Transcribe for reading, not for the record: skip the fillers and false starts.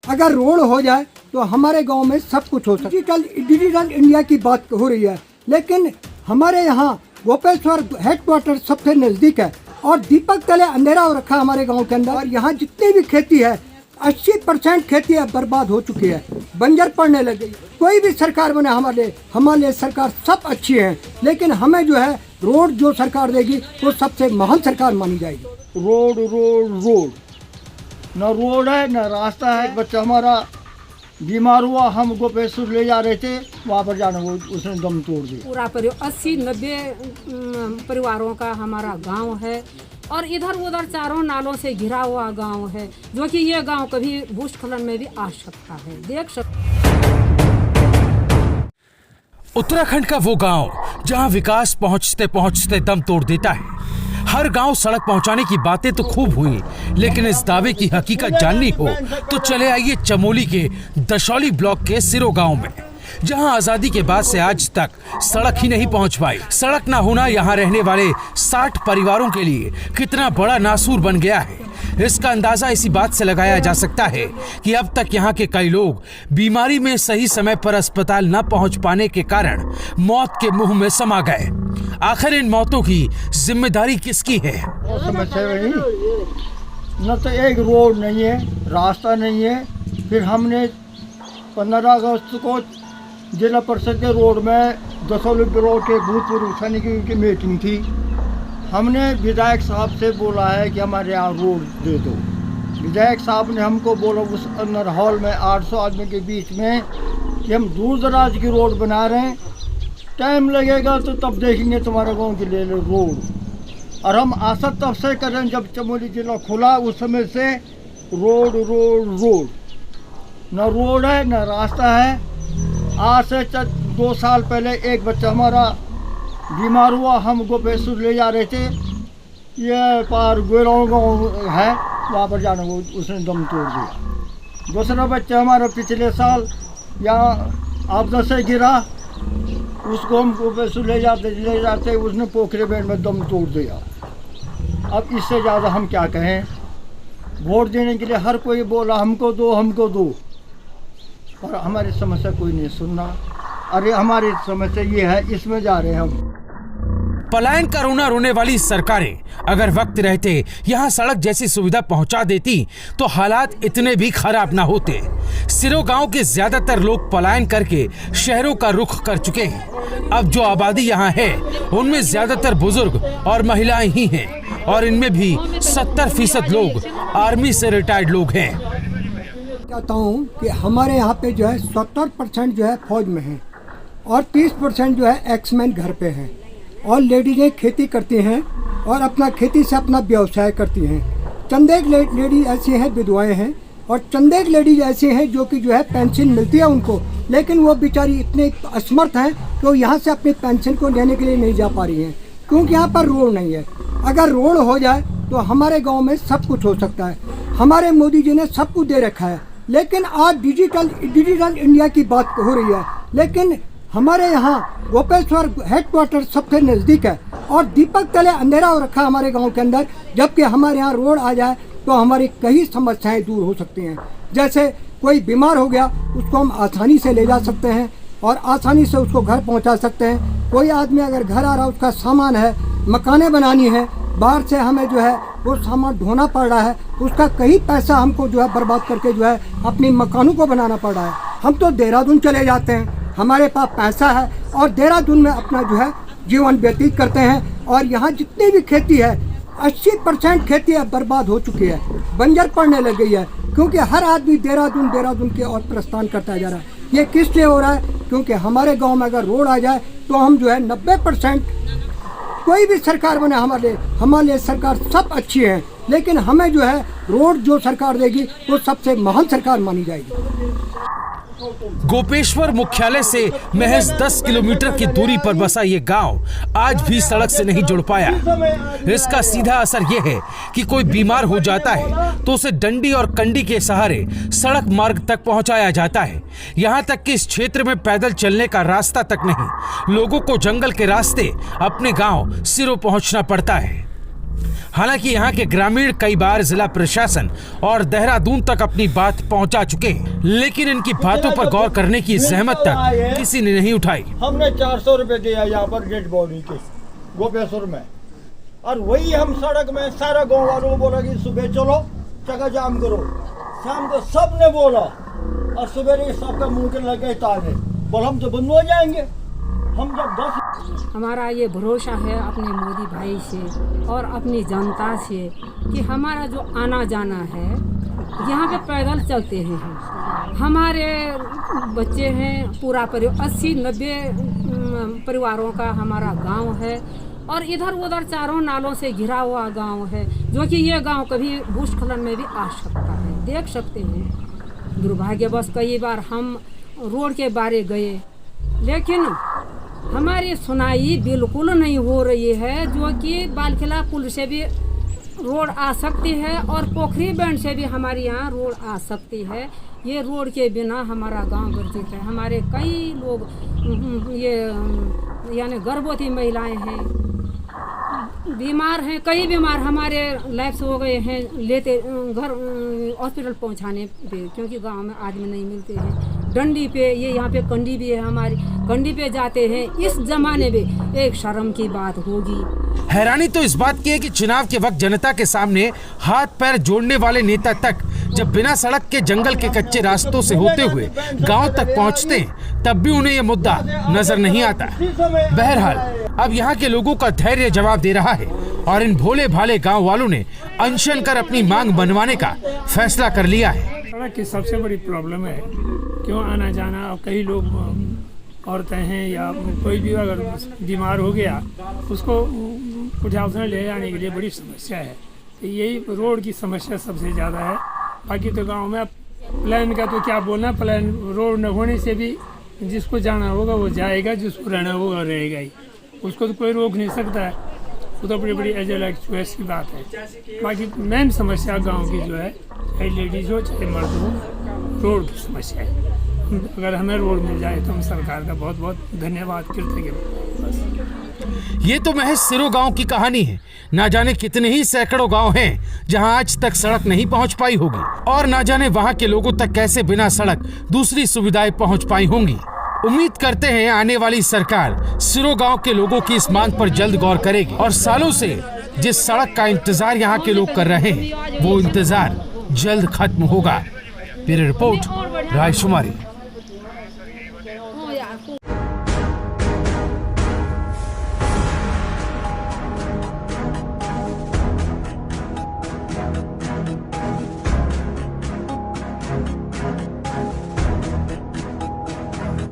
अगर रोड हो जाए तो हमारे गांव में सब कुछ हो सकता है। डिजिटल इंडिया की बात हो रही है, लेकिन हमारे यहाँ गोपेश्वर हेडक्वार्टर सबसे नज़दीक है और दीपक तले अंधेरा हो रखा हमारे गांव के अंदर। और यहाँ जितनी भी खेती है 80% खेती अब बर्बाद हो चुकी है, बंजर पड़ने लगी। कोई भी सरकार बने हमारे लिए सरकार सब अच्छी है, लेकिन हमें जो है रोड जो सरकार देगी वो सबसे महान सरकार मानी जाएगी। रोड रोड रोड, न रोड है न रास्ता है। बच्चा हमारा बीमार हुआ, हम गोपेश्वर ले जा रहे थे, वहाँ पर जाने वो उसने दम तोड़ दिया। पूरा 80-90 परिवारों का हमारा गांव है और इधर उधर चारों नालों से घिरा हुआ गांव है, जो कि ये गांव कभी भूस्खलन में भी आ सकता है। देख सकते उत्तराखंड का वो गांव जहां विकास पहुंचते पहुंचते दम तोड़ देता है। हर गांव सड़क पहुंचाने की बातें तो खूब हुई, लेकिन इस दावे की हकीकत जाननी हो तो चले आइए चमोली के दशौली ब्लॉक के सिरो गांव में, जहां आजादी के बाद से आज तक सड़क ही नहीं पहुंच पाई। सड़क ना होना यहां रहने वाले 60 परिवारों के लिए कितना बड़ा नासूर बन गया है, इसका अंदाजा इसी बात से लगाया जा सकता है कि अब तक यहाँ के कई लोग बीमारी में सही समय पर अस्पताल न पहुंच पाने के कारण मौत के मुंह में समा गए। आखिर इन मौतों की जिम्मेदारी किसकी है? समस्या वही, न तो एक रोड नहीं है, रास्ता नहीं है। फिर हमने 15 अगस्त को जिला परिषद के रोड में दशौली ब्लॉक के भूतपूर्व सैनिक की मीटिंग थी। हमने विधायक साहब से बोला है कि हमारे यहाँ रोड दे दो। विधायक साहब ने हमको बोला उस अंदर हॉल में 800 आदमी के बीच में कि हम दूर दराज की रोड बना रहे हैं, टाइम लगेगा तो तब देखेंगे तुम्हारे गांव के लिए रोड। और हम आशा तब से करें जब चमोली जिला खुला, उस समय से रोड रोड रोड, न रोड है न रास्ता है। आज से 2 साल पहले एक बच्चा हमारा बीमार हुआ, हम गोपेश्वर ले जा रहे थे, ये पार गोराव गाँव है, वहाँ पर जाने वो उसने दम तोड़ दिया। दूसरा बच्चा हमारा पिछले साल यहाँ आपदा से गिरा, उसको हम गोपेश्वर ले जाते उसने पोखरे बेड़ में दम तोड़ दिया। अब इससे ज़्यादा हम क्या कहें? वोट देने के लिए हर कोई बोला हमको दो, पर हमारी समस्या कोई नहीं सुनना। अरे हमारी समस्या ये है, इसमें जा रहे हैं हम। पलायन का रोना रोने वाली सरकारें अगर वक्त रहते यहाँ सड़क जैसी सुविधा पहुंचा देती तो हालात इतने भी खराब ना होते। सिरो गांव के ज्यादातर लोग पलायन करके शहरों का रुख कर चुके हैं। अब जो आबादी यहाँ है उनमें ज्यादातर बुजुर्ग और महिलाएं ही हैं और इनमें भी 70% लोग आर्मी से रिटायर्ड लोग हैं। कहता हूँ कि हमारे यहाँ पे जो है 70% जो है फौज में है और 30% जो है एक्समैन घर पे हैं और लेडीजें खेती करती हैं और अपना खेती से अपना व्यवसाय करती हैं। चंद एक लेडी ऐसी हैं विधवाएं हैं और चंद एक लेडीज ऐसी हैं जो कि जो है पेंशन मिलती है उनको, लेकिन वो बेचारी इतने असमर्थ हैं कि वो यहाँ से अपनी पेंशन को लेने के लिए नहीं जा पा रही हैं, क्योंकि यहाँ पर रोड नहीं है। अगर रोड हो जाए तो हमारे गाँव में सब कुछ हो सकता है। हमारे मोदी जी ने सब कुछ दे रखा है, लेकिन आज डिजिटल इंडिया की बात हो रही है, लेकिन हमारे यहाँ गोपेश्वर हेडक्वार्टर सबसे नज़दीक है और दीपक तले अंधेरा हो रखा हमारे गांव के अंदर। जबकि हमारे यहाँ रोड आ जाए तो हमारी कई समस्याएं दूर हो सकती हैं। जैसे कोई बीमार हो गया उसको हम आसानी से ले जा सकते हैं और आसानी से उसको घर पहुंचा सकते हैं। कोई आदमी अगर घर आ रहा है, उसका सामान है, मकानें बनानी है, बाहर से हमें जो है वो सामान ढोना पड़ रहा है, उसका कई पैसा हमको जो है बर्बाद करके जो है अपनी मकानों को बनाना पड़ रहा है। हम तो देहरादून चले जाते हैं, हमारे पास पैसा है और देहरादून में अपना जो है जीवन व्यतीत करते हैं और यहाँ जितनी भी खेती है 80% खेती अब बर्बाद हो चुकी है, बंजर पड़ने लग गई है, क्योंकि हर आदमी देहरादून के और प्रस्थान करता जा रहा है। ये किस लिए हो रहा है? क्योंकि हमारे गांव में अगर रोड आ जाए तो हम जो है 90%, कोई भी सरकार बने हमारे लिए सरकार सब अच्छी है, लेकिन हमें जो है रोड जो सरकार देगी वो सबसे महान सरकार मानी जाएगी। गोपेश्वर मुख्यालय से महज 10 किलोमीटर की दूरी पर बसा ये गांव आज भी सड़क से नहीं जुड़ पाया। इसका सीधा असर यह है कि कोई बीमार हो जाता है तो उसे डंडी और कंडी के सहारे सड़क मार्ग तक पहुंचाया जाता है। यहां तक कि इस क्षेत्र में पैदल चलने का रास्ता तक नहीं, लोगों को जंगल के रास्ते अपने गांव सिरो पहुंचना पड़ता है। हालांकि यहाँ के ग्रामीण कई बार जिला प्रशासन और देहरादून तक अपनी बात पहुंचा चुके हैं, लेकिन इनकी बातों पर गौर करने की जहमत तक किसी ने नहीं उठाई। हमने 400 रुपए दिया यहाँ पर डेड बॉडी के गोपेश्वर में, और वही हम सड़क में सारा गांव वालों को बोला कि सुबह चलो चक्का जाम करो। शाम को सब ने बोला और सवेरे सबका मुंह के लगे ताले, बोल हम तो बंद हो जाएंगे। हम जब 10 हमारा ये भरोसा है अपने मोदी भाई से और अपनी जनता से कि हमारा जो आना जाना है यहाँ पे पैदल चलते हैं हम, हमारे बच्चे हैं, पूरा परिवार 80-90 परिवारों का हमारा गांव है और इधर उधर चारों नालों से घिरा हुआ गांव है, जो कि ये गांव कभी भूस्खलन में भी आ सकता है। देख सकते हैं दुर्भाग्यवश कई बार हम रोड के बारे गए, लेकिन हमारी सुनाई बिल्कुल नहीं हो रही है, जो कि बालखिला पुल से भी रोड आ सकती है और पोखरी बैंड से भी हमारे यहाँ रोड आ सकती है। ये रोड के बिना हमारा गांव वर्जित है। हमारे कई लोग ये यानी गर्भवती महिलाएं हैं, बीमार हैं, कई बीमार हमारे लैप्स हो गए हैं लेते घर हॉस्पिटल पहुंचाने पे, क्योंकि गांव में आदमी नहीं मिलते हैं। डंडी पे ये यहाँ पे कंडी भी है, हमारी कंडी पे जाते हैं। इस जमाने में एक शर्म की बात होगी। हैरानी तो इस बात की है कि चुनाव के वक्त जनता के सामने हाथ पैर जोड़ने वाले नेता तक जब बिना सड़क के जंगल के कच्चे रास्तों से होते हुए गांव तक पहुंचते हैं, तब भी उन्हें यह मुद्दा नजर नहीं आता। बहरहाल अब यहाँ के लोगों का धैर्य जवाब दे रहा है और इन भोले भाले गांव वालों ने अनशन कर अपनी मांग बनवाने का फैसला कर लिया है। सड़क की सबसे बड़ी प्रॉब्लम है, क्यों आना जाना, और कई लोग औरतें हैं या कोई भी अगर बीमार हो गया उसको कुछ हॉस्पिटल ले जाने के लिए बड़ी समस्या है। यही रोड की समस्या सबसे ज़्यादा है। बाकी तो गांव में प्लान का तो क्या बोलना, प्लान रोड न होने से भी जिसको जाना होगा वो जाएगा, जिसको रहना होगा रहेगा ही, उसको तो कोई रोक नहीं सकता है। वो तो बड़ी बड़ी एजेंट चॉइस की बात है। बाकी मेन समस्या गांव की जो है, चाहे लेडीज हो चाहे मर्द हो, रोड की समस्या है। अगर हमें रोड मिल जाए तो हम सरकार का बहुत बहुत धन्यवाद करते हैं। ये तो महज सिरो गांव की कहानी है। ना जाने कितने ही सैकड़ों गांव हैं जहां आज तक सड़क नहीं पहुंच पाई होगी, और ना जाने वहां के लोगों तक कैसे बिना सड़क दूसरी सुविधाएं पहुंच पाई होंगी। उम्मीद करते हैं आने वाली सरकार सिरो गांव के लोगों की इस मांग पर जल्द गौर करेगी और सालों से जिस सड़क का इंतजार यहाँ के लोग कर रहे हैं वो इंतजार जल्द खत्म होगा। Bureau report, रायशुमारी।